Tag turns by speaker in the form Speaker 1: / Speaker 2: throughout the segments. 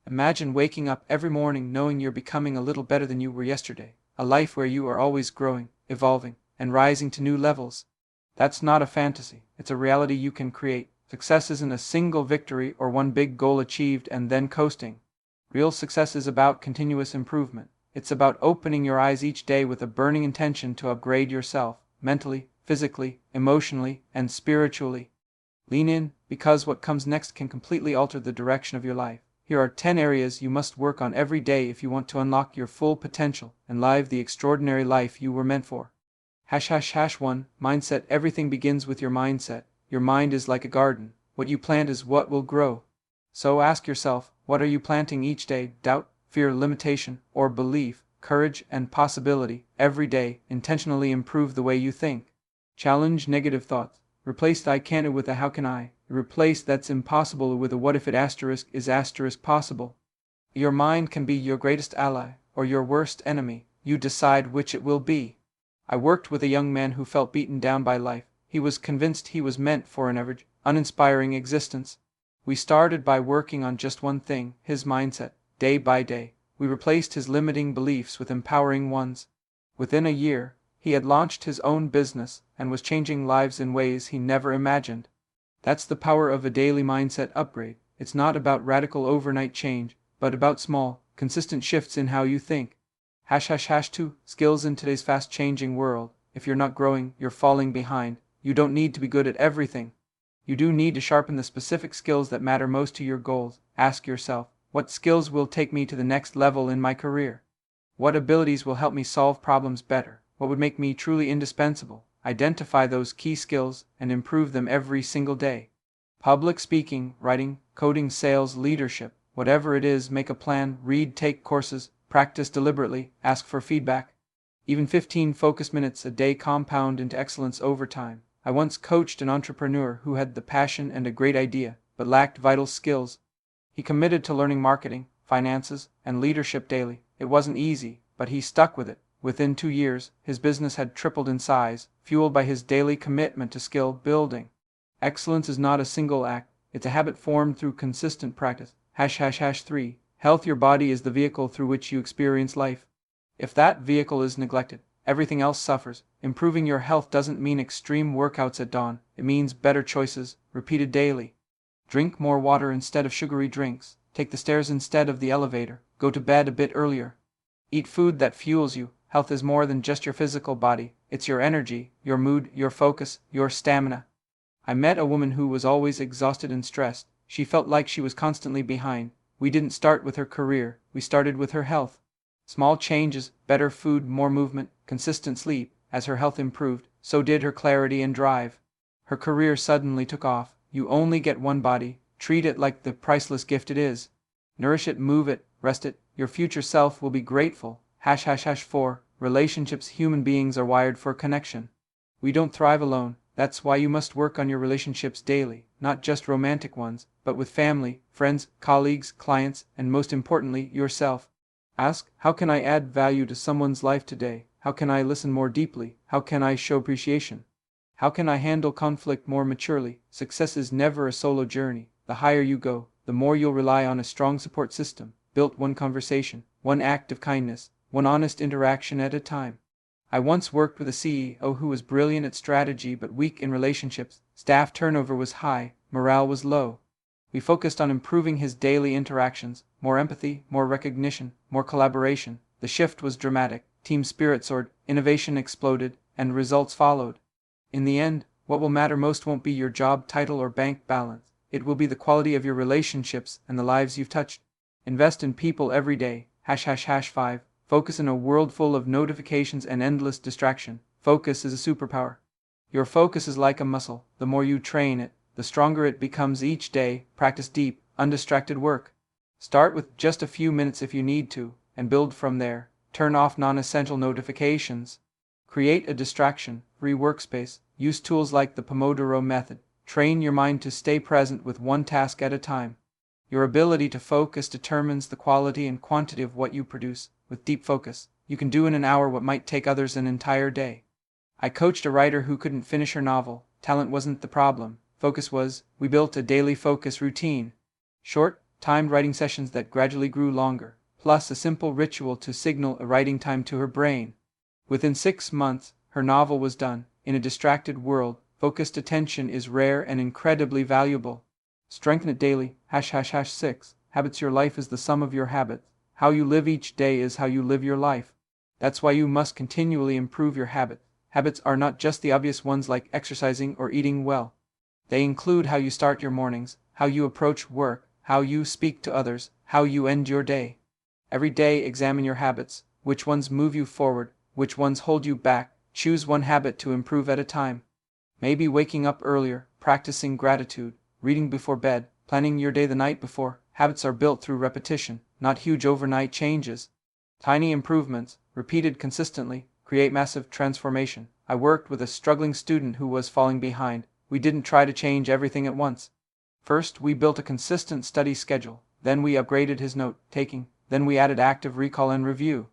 Speaker 1: Imagine waking up every morning knowing you're becoming a little better than you were yesterday, a life where you are always growing, evolving, and rising to new levels. That's not a fantasy, it's a reality you can create. Success isn't a single victory or one big goal achieved and then coasting. Real success is about continuous improvement. It's about opening your eyes each day with a burning intention to upgrade yourself, mentally, physically, emotionally, and spiritually. Lean in, because what comes next can completely alter the direction of your life. Here are 10 areas you must work on every day if you want to unlock your full potential and live the extraordinary life you were meant for. #1 Mindset. Everything begins with your mindset. Your mind is like a garden. What you plant is what will grow. So ask yourself, what are you planting each day? Doubt, fear, limitation, or belief, courage, and possibility. Every day, intentionally improve the way you think. Challenge negative thoughts. Replace I can't with a how can I. Replace that's impossible with a what if it is possible. Your mind can be your greatest ally or your worst enemy. You decide which it will be. I worked with a young man who felt beaten down by life. He was convinced he was meant for an average, uninspiring existence. We started by working on just one thing, his mindset. Day by day, we replaced his limiting beliefs with empowering ones. Within a year, he had launched his own business and was changing lives in ways he never imagined. That's the power of a daily mindset upgrade. It's not about radical overnight change, but about small, consistent shifts in how you think. #2 Skills. In today's fast-changing world, if you're not growing, you're falling behind. You don't need to be good at everything. You do need to sharpen the specific skills that matter most to your goals. Ask yourself, what skills will take me to the next level in my career? What abilities will help me solve problems better? What would make me truly indispensable? Identify those key skills and improve them every single day. Public speaking, writing, coding, sales, leadership, whatever it is, make a plan, read, take courses, practice deliberately, ask for feedback. Even 15 focus minutes a day compound into excellence over time. I once coached an entrepreneur who had the passion and a great idea, but lacked vital skills. He committed to learning marketing, finances, and leadership daily. It wasn't easy, but he stuck with it. Within 2 years, his business had tripled in size, fueled by his daily commitment to skill building. Excellence is not a single act, it's a habit formed through consistent practice. #3 Health. Your body is the vehicle through which you experience life. If that vehicle is neglected, everything else suffers. Improving your health doesn't mean extreme workouts at dawn, it means better choices, repeated daily. Drink more water instead of sugary drinks, take the stairs instead of the elevator, go to bed a bit earlier. Eat food that fuels you. Health is more than just your physical body, it's your energy, your mood, your focus, your stamina. I met a woman who was always exhausted and stressed. She felt like she was constantly behind. We didn't start with her career, we started with her health. Small changes, better food, more movement, consistent sleep. As her health improved, so did her clarity and drive. Her career suddenly took off. You only get one body, treat it like the priceless gift it is. Nourish it, move it, rest it, your future self will be grateful. #4 Relationships. Human beings are wired for connection. We don't thrive alone, that's why you must work on your relationships daily, not just romantic ones, but with family, friends, colleagues, clients, and most importantly, yourself. Ask, how can I add value to someone's life today? How can I listen more deeply? How can I show appreciation? How can I handle conflict more maturely? Success is never a solo journey. The higher you go, the more you'll rely on a strong support system, built one conversation, one act of kindness, one honest interaction at a time. I once worked with a CEO who was brilliant at strategy but weak in relationships. Staff turnover was high, morale was low. We focused on improving his daily interactions, more empathy, more recognition, more collaboration. The shift was dramatic, team spirit soared, innovation exploded, and results followed. In the end, what will matter most won't be your job title or bank balance. It will be the quality of your relationships and the lives you've touched. Invest in people every day. #5 Focus. In a world full of notifications and endless distraction, focus is a superpower. Your focus is like a muscle. The more you train it, the stronger it becomes each day. Practice deep, undistracted work. Start with just a few minutes if you need to, and build from there. Turn off non-essential notifications. Create a distraction-free workspace. Use tools like the Pomodoro method. Train your mind to stay present with one task at a time. Your ability to focus determines the quality and quantity of what you produce. With deep focus, you can do in an hour what might take others an entire day. I coached a writer who couldn't finish her novel. Talent wasn't the problem. Focus was. We built a daily focus routine. Short, timed writing sessions that gradually grew longer, plus a simple ritual to signal a writing time to her brain. Within 6 months, her novel was done. In a distracted world, focused attention is rare and incredibly valuable. Strengthen it daily. ### 6. Habits. Your life is the sum of your habits. How you live each day is how you live your life. That's why you must continually improve your habits. Habits are not just the obvious ones like exercising or eating well. They include how you start your mornings, how you approach work, how you speak to others, how you end your day. Every day examine your habits. Which ones move you forward, which ones hold you back. Choose one habit to improve at a time. Maybe waking up earlier, practicing gratitude, reading before bed, planning your day the night before. Habits are built through repetition, not huge overnight changes. Tiny improvements, repeated consistently, create massive transformation. I worked with a struggling student who was falling behind. We didn't try to change everything at once. First, we built a consistent study schedule. Then we upgraded his note-taking. Then we added active recall and review.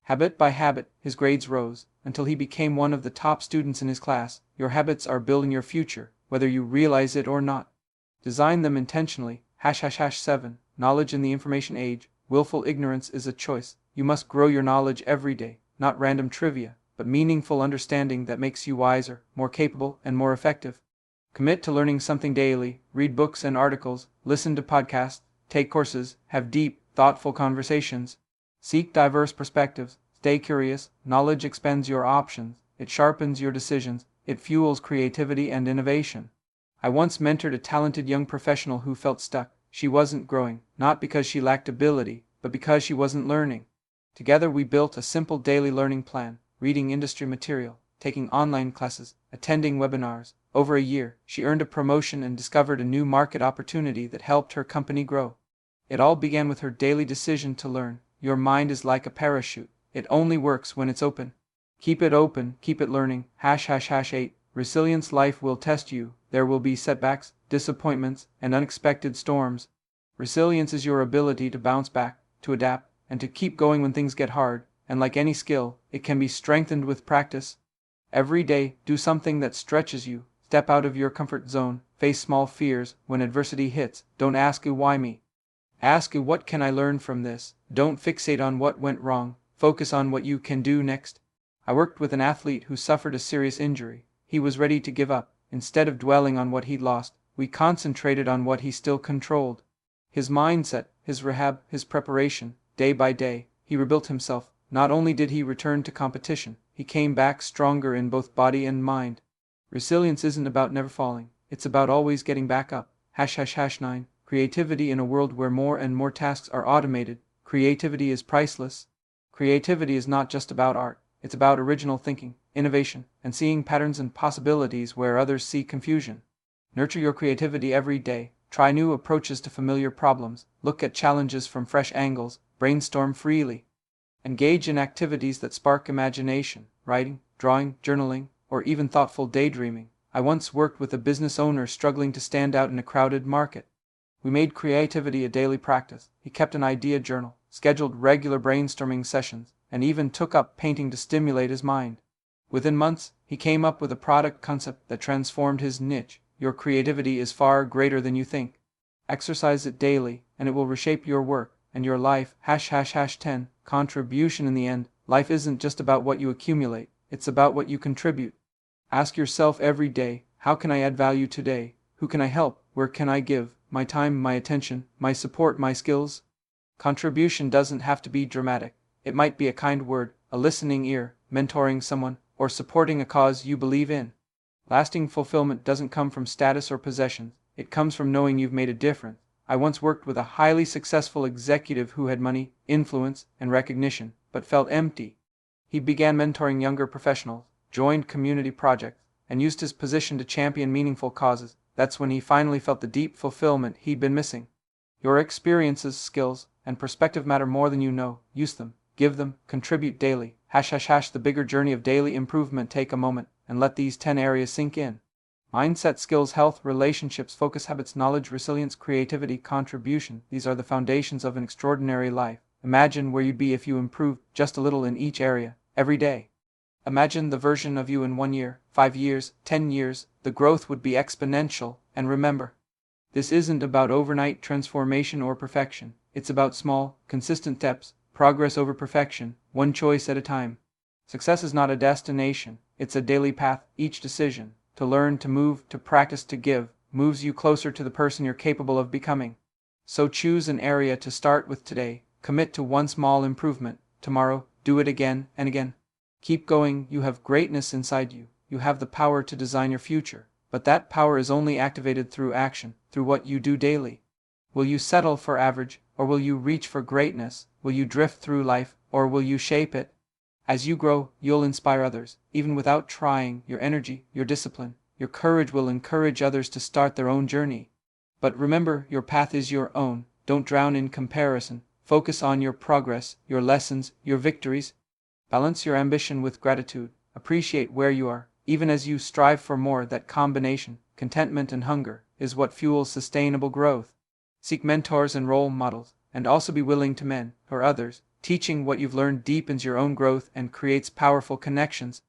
Speaker 1: Habit by habit, his grades rose, until he became one of the top students in his class. Your habits are building your future, whether you realize it or not. Design them intentionally. ###7. Knowledge in the information age. Willful ignorance is a choice. You must grow your knowledge every day, not random trivia, but meaningful understanding that makes you wiser, more capable, and more effective. Commit to learning something daily. Read books and articles, listen to podcasts, take courses, have deep, thoughtful conversations. Seek diverse perspectives. Stay curious. Knowledge expands your options. It sharpens your decisions. It fuels creativity and innovation. I once mentored a talented young professional who felt stuck. She wasn't growing, not because she lacked ability, but because she wasn't learning. Together we built a simple daily learning plan, reading industry material, taking online classes, attending webinars. Over a year, she earned a promotion and discovered a new market opportunity that helped her company grow. It all began with her daily decision to learn. Your mind is like a parachute. It only works when it's open. Keep it open, keep it learning. ###8. Resilience. Life will test you. There will be setbacks, disappointments, and unexpected storms. Resilience is your ability to bounce back, to adapt, and to keep going when things get hard, and like any skill, it can be strengthened with practice. Every day, do something that stretches you. Step out of your comfort zone, face small fears. When adversity hits, don't ask why me. Ask what can I learn from this. Don't fixate on what went wrong, focus on what you can do next. I worked with an athlete who suffered a serious injury. He was ready to give up. Instead of dwelling on what he'd lost, we concentrated on what he still controlled. His mindset, his rehab, his preparation. Day by day, he rebuilt himself. Not only did he return to competition, he came back stronger in both body and mind. Resilience isn't about never falling, it's about always getting back up. ###9. Creativity. In a world where more and more tasks are automated, creativity is priceless. Creativity is not just about art, it's about original thinking, innovation, and seeing patterns and possibilities where others see confusion. Nurture your creativity every day. Try new approaches to familiar problems, look at challenges from fresh angles, brainstorm freely. Engage in activities that spark imagination, writing, drawing, journaling, or even thoughtful daydreaming. I once worked with a business owner struggling to stand out in a crowded market. We made creativity a daily practice. He kept an idea journal, scheduled regular brainstorming sessions, and even took up painting to stimulate his mind. Within months, he came up with a product concept that transformed his niche. Your creativity is far greater than you think. Exercise it daily, and it will reshape your work and your life. ###10. Contribution. In the end, life isn't just about what you accumulate, it's about what you contribute. Ask yourself every day, how can I add value today? Who can I help? Where can I give my time, my attention, my support, my skills? Contribution doesn't have to be dramatic. It might be a kind word, a listening ear, mentoring someone, or supporting a cause you believe in. Lasting fulfillment doesn't come from status or possessions. It comes from knowing you've made a difference. I once worked with a highly successful executive who had money, influence, and recognition, but felt empty. He began mentoring younger professionals, joined community projects, and used his position to champion meaningful causes. That's when he finally felt the deep fulfillment he'd been missing. Your experiences, skills, and perspective matter more than you know. Use them, give them, contribute daily. ### The bigger journey of daily improvement. Take a moment and let these 10 areas sink in. Mindset, skills, health, relationships, focus, habits, knowledge, resilience, creativity, contribution. These are the foundations of an extraordinary life. Imagine where you'd be if you improved just a little in each area, every day. Imagine the version of you in 1 year, 5 years, 10 years. The growth would be exponential. And remember, This isn't about overnight transformation or perfection. It's about small, consistent steps, progress over perfection, one choice at a time. Success is not a destination, it's a daily path. Each decision, to learn, to move, to practice, to give, moves you closer to the person you're capable of becoming. So choose an area to start with today, commit to one small improvement. Tomorrow, do it again and again. Keep going. You have greatness inside you. You have the power to design your future, but that power is only activated through action, through what you do daily. Will you settle for average, or will you reach for greatness? Will you drift through life, or will you shape it? As you grow, you'll inspire others, even without trying. Your energy, your discipline, your courage will encourage others to start their own journey. But remember, your path is your own. Don't drown in comparison. Focus on your progress, your lessons, your victories. Balance your ambition with gratitude. Appreciate where you are, even as you strive for more. That combination, contentment and hunger, is what fuels sustainable growth. Seek mentors and role models, and also be willing to mentor others. Teaching what you've learned deepens your own growth and creates powerful connections.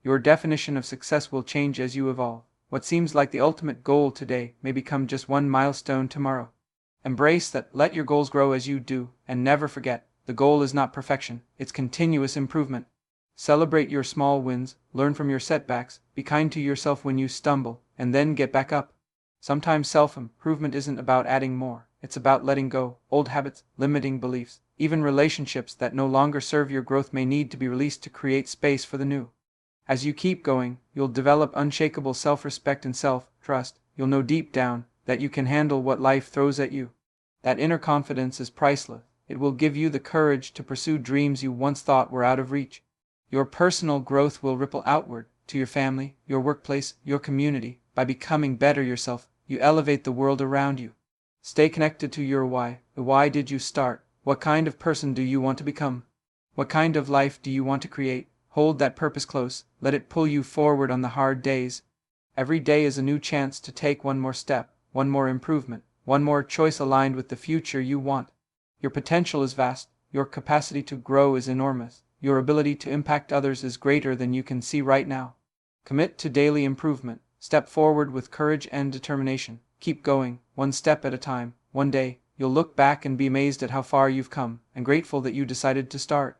Speaker 1: Your definition of success will change as you evolve. What seems like the ultimate goal today may become just one milestone tomorrow. Embrace that, let your goals grow as you do, and never forget, the goal is not perfection, it's continuous improvement. Celebrate your small wins, learn from your setbacks, be kind to yourself when you stumble, and then get back up. Sometimes self-improvement isn't about adding more, it's about letting go. Old habits, limiting beliefs, even relationships that no longer serve your growth may need to be released to create space for the new. As you keep going, you'll develop unshakable self-respect and self-trust. You'll know deep down that you can handle what life throws at you. That inner confidence is priceless. It will give you the courage to pursue dreams you once thought were out of reach. Your personal growth will ripple outward, to your family, your workplace, your community. By becoming better yourself, you elevate the world around you. Stay connected to your why. Why did you start? What kind of person do you want to become? What kind of life do you want to create? Hold that purpose close. Let it pull you forward on the hard days. Every day is a new chance to take one more step, one more improvement, one more choice aligned with the future you want. Your potential is vast. Your capacity to grow is enormous. Your ability to impact others is greater than you can see right now. Commit to daily improvement. Step forward with courage and determination. Keep going, one step at a time. One day, you'll look back and be amazed at how far you've come, and grateful that you decided to start.